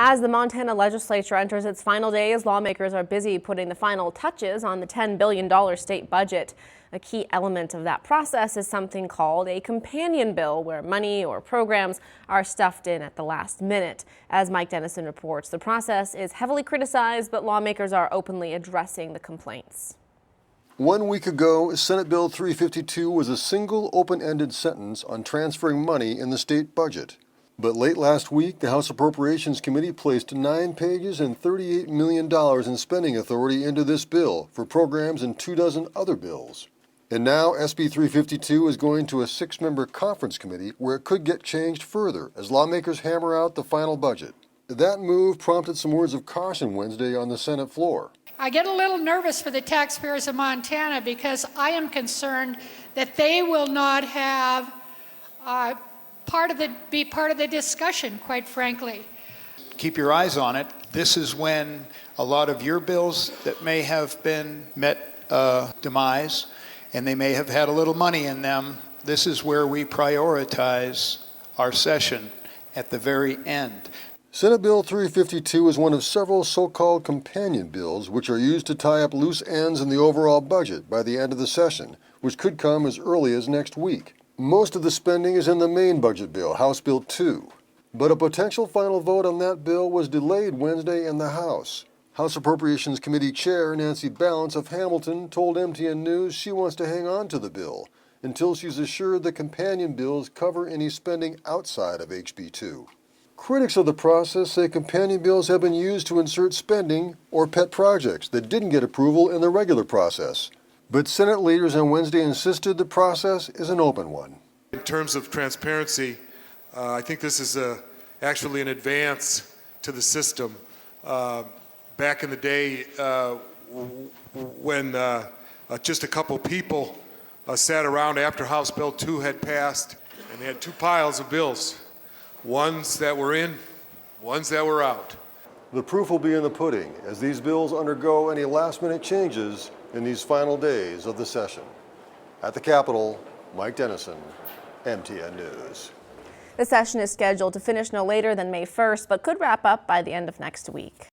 As the Montana Legislature enters its final days, lawmakers are busy putting the final touches on the $10 billion state budget. A key element of that process is something called a companion bill, where money or programs are stuffed in at the last minute. As Mike Dennison reports, the process is heavily criticized, but lawmakers are openly addressing the complaints. 1 week ago, Senate Bill 352 was a single open-ended sentence on transferring money in the state budget. But late last week, the House Appropriations Committee placed 9 pages and $38 million in spending authority into this bill for programs and 24 other bills. And now SB 352 is going to a 6-member conference committee where it could get changed further as lawmakers hammer out the final budget. That move prompted some words of caution Wednesday on the Senate floor. I get a little nervous for the taxpayers of Montana because I am concerned that they will not have be part of the discussion, quite frankly. Keep your eyes on it. This is when a lot of your bills that may have been met demise, and they may have had a little money in them, this is where we prioritize our session at the very end. Senate Bill 352 is one of several so-called companion bills which are used to tie up loose ends in the overall budget by the end of the session, which could come as early as next week. Most of the spending is in the main budget bill, House Bill 2. But a potential final vote on that bill was delayed Wednesday in the House. House Appropriations Committee Chair Nancy Balance of Hamilton told MTN News she wants to hang on to the bill until she's assured the companion bills cover any spending outside of HB 2. Critics of the process say companion bills have been used to insert spending or pet projects that didn't get approval in the regular process. But Senate leaders on Wednesday insisted the process is an open one. In terms of transparency, I think this is actually an advance to the system. Back in the day when just a couple people sat around after House Bill 2 had passed, and they had 2 piles of bills. Ones that were in, ones that were out. The proof will be in the pudding as these bills undergo any last-minute changes in these final days of the session. At the Capitol, Mike Dennison, MTN News. The session is scheduled to finish no later than May 1st, but could wrap up by the end of next week.